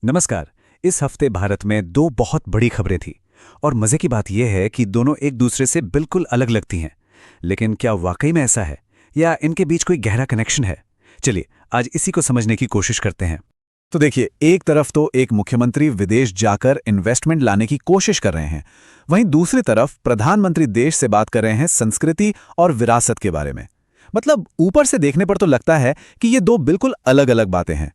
नमस्कार। इस हफ्ते भारत में दो बहुत बड़ी खबरें थी और मजे की बात यह है कि दोनों एक दूसरे से बिल्कुल अलग लगती हैं। लेकिन क्या वाकई में ऐसा है या इनके बीच कोई गहरा कनेक्शन है? चलिए आज इसी को समझने की कोशिश करते हैं। तो देखिए, एक तरफ तो एक मुख्यमंत्री विदेश जाकर इन्वेस्टमेंट लाने की कोशिश कर रहे हैं, वहीं दूसरी तरफ प्रधानमंत्री देश से बात कर रहे हैं संस्कृति और विरासत के बारे में। मतलब ऊपर से देखने पर तो लगता है कि ये दो बिल्कुल अलग अलग बातें हैं,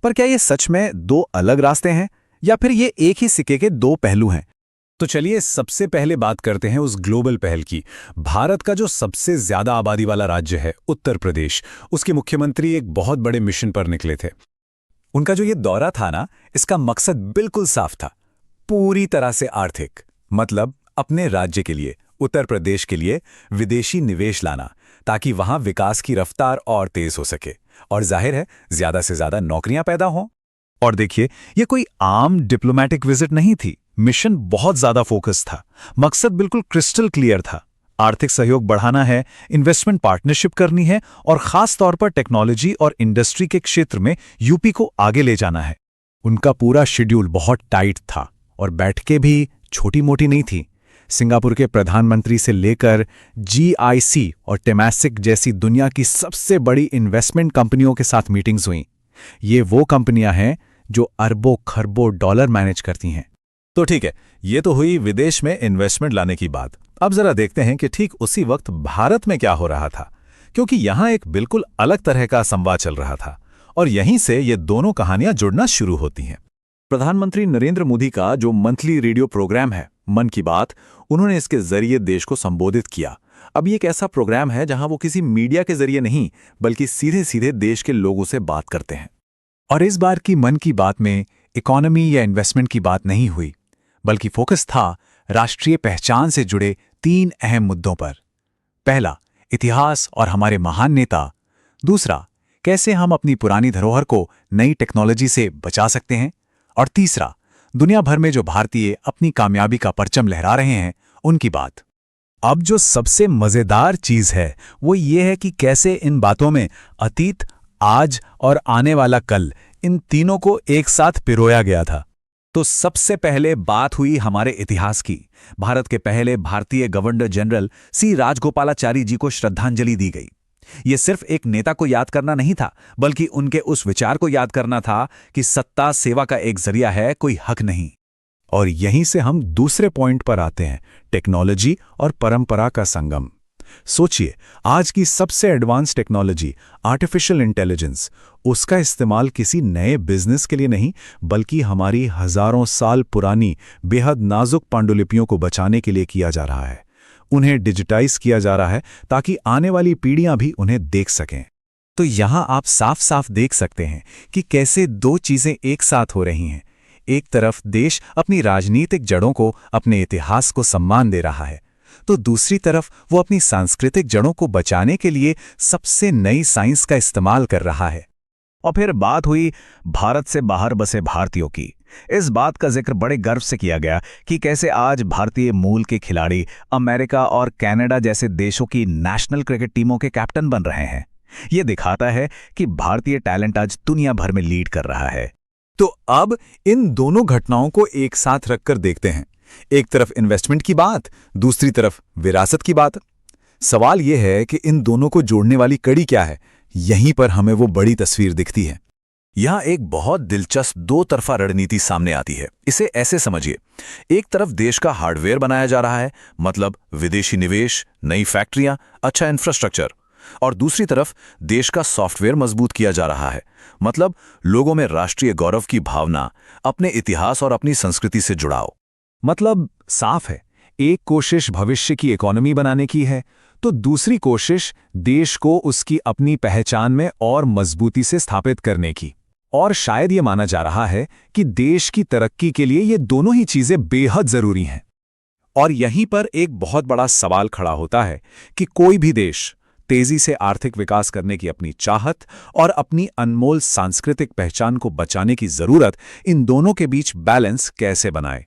पर क्या ये सच में दो अलग रास्ते हैं या फिर ये एक ही सिक्के के दो पहलू हैं? तो चलिए सबसे पहले बात करते हैं उस ग्लोबल पहल की। भारत का जो सबसे ज्यादा आबादी वाला राज्य है उत्तर प्रदेश, उसके मुख्यमंत्री एक बहुत बड़े मिशन पर निकले थे। उनका जो ये दौरा था ना, इसका मकसद बिल्कुल साफ था, पूरी तरह से आर्थिक। मतलब अपने राज्य के लिए, उत्तर प्रदेश के लिए विदेशी निवेश लाना, ताकि वहां विकास की रफ्तार और तेज हो सके और जाहिर है ज्यादा से ज्यादा नौकरियां पैदा हों। और देखिए, ये कोई आम डिप्लोमैटिक विजिट नहीं थी। मिशन बहुत ज्यादा फोकस था, मकसद बिल्कुल क्रिस्टल क्लियर था। आर्थिक सहयोग बढ़ाना है, इन्वेस्टमेंट पार्टनरशिप करनी है और खास तौर पर टेक्नोलॉजी और इंडस्ट्री के क्षेत्र में यूपी को आगे ले जाना है। उनका पूरा शेड्यूल बहुत टाइट था और बैठकें भी छोटी मोटी नहीं थी। सिंगापुर के प्रधानमंत्री से लेकर जीआईसी और टेमासिक जैसी दुनिया की सबसे बड़ी इन्वेस्टमेंट कंपनियों के साथ मीटिंग्स हुईं। ये वो कंपनियां हैं जो अरबों खरबों डॉलर मैनेज करती हैं। तो ठीक है, ये तो हुई विदेश में इन्वेस्टमेंट लाने की बात। अब जरा देखते हैं कि ठीक उसी वक्त भारत में क्या हो रहा था, क्योंकि यहां एक बिल्कुल अलग तरह का संवाद चल रहा था और यहीं से ये दोनों कहानियां जुड़ना शुरू होती हैं। प्रधानमंत्री नरेंद्र मोदी का जो मंथली रेडियो प्रोग्राम है मन की बात, उन्होंने इसके जरिए देश को संबोधित किया। अब ये एक ऐसा प्रोग्राम है जहां वो किसी मीडिया के जरिए नहीं, बल्कि सीधे सीधे देश के लोगों से बात करते हैं। और इस बार की मन की बात में इकोनॉमी या इन्वेस्टमेंट की बात नहीं हुई, बल्कि फोकस था राष्ट्रीय पहचान से जुड़े तीन अहम मुद्दों पर। पहला, इतिहास और हमारे महान नेता। दूसरा, कैसे हम अपनी पुरानी धरोहर को नई टेक्नोलॉजी से बचा सकते हैं। और तीसरा, दुनिया भर में जो भारतीय अपनी कामयाबी का परचम लहरा रहे हैं, उनकी बात। अब जो सबसे मजेदार चीज है वो ये है कि कैसे इन बातों में अतीत, आज और आने वाला कल, इन तीनों को एक साथ पिरोया गया था। तो सबसे पहले बात हुई हमारे इतिहास की। भारत के पहले भारतीय गवर्नर जनरल सी राजगोपालाचारी जी को श्रद्धांजलि दी गई। यह सिर्फ एक नेता को याद करना नहीं था, बल्कि उनके उस विचार को याद करना था कि सत्ता सेवा का एक जरिया है, कोई हक नहीं। और यहीं से हम दूसरे पॉइंट पर आते हैं, टेक्नोलॉजी और परंपरा का संगम। सोचिए, आज की सबसे एडवांस टेक्नोलॉजी आर्टिफिशियल इंटेलिजेंस, उसका इस्तेमाल किसी नए बिजनेस के लिए नहीं, बल्कि हमारी हजारों साल पुरानी बेहद नाजुक पांडुलिपियों को बचाने के लिए किया जा रहा है। उन्हें डिजिटाइज किया जा रहा है ताकि आने वाली पीढ़ियां भी उन्हें देख सकें। तो यहां आप साफ साफ देख सकते हैं कि कैसे दो चीजें एक साथ हो रही हैं। एक तरफ देश अपनी राजनीतिक जड़ों को, अपने इतिहास को सम्मान दे रहा है, तो दूसरी तरफ वो अपनी सांस्कृतिक जड़ों को बचाने के लिए सबसे नई साइंस का इस्तेमाल कर रहा है। और फिर बात हुई भारत से बाहर बसे भारतीयों की। इस बात का जिक्र बड़े गर्व से किया गया कि कैसे आज भारतीय मूल के खिलाड़ी अमेरिका और कनाडा जैसे देशों की नेशनल क्रिकेट टीमों के कैप्टन बन रहे हैं। ये दिखाता है कि भारतीय टैलेंट आज दुनिया भर में लीड कर रहा है। तो अब इन दोनों घटनाओं को एक साथ रखकर देखते हैं। एक तरफ इन्वेस्टमेंट की बात, दूसरी तरफ विरासत की बात। सवाल यह है कि इन दोनों को जोड़ने वाली कड़ी क्या है। यहीं पर हमें वो बड़ी तस्वीर दिखती है। यहां एक बहुत दिलचस्प दो तरफा रणनीति सामने आती है। इसे ऐसे समझिए, एक तरफ देश का हार्डवेयर बनाया जा रहा है, मतलब विदेशी निवेश, नई फैक्ट्रियां, अच्छा इंफ्रास्ट्रक्चर, और दूसरी तरफ देश का सॉफ्टवेयर मजबूत किया जा रहा है, मतलब लोगों में राष्ट्रीय गौरव की भावना, अपने इतिहास और अपनी संस्कृति से जुड़ाव। मतलब साफ है, एक कोशिश भविष्य की इकोनॉमी बनाने की है, तो दूसरी कोशिश देश को उसकी अपनी पहचान में और मजबूती से स्थापित करने की। और शायद ये माना जा रहा है कि देश की तरक्की के लिए ये दोनों ही चीजें बेहद जरूरी हैं। और यहीं पर एक बहुत बड़ा सवाल खड़ा होता है कि कोई भी देश तेजी से आर्थिक विकास करने की अपनी चाहत और अपनी अनमोल सांस्कृतिक पहचान को बचाने की जरूरत, इन दोनों के बीच बैलेंस कैसे बनाए।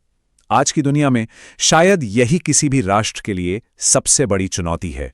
आज की दुनिया में शायद यही किसी भी राष्ट्र के लिए सबसे बड़ी चुनौती है।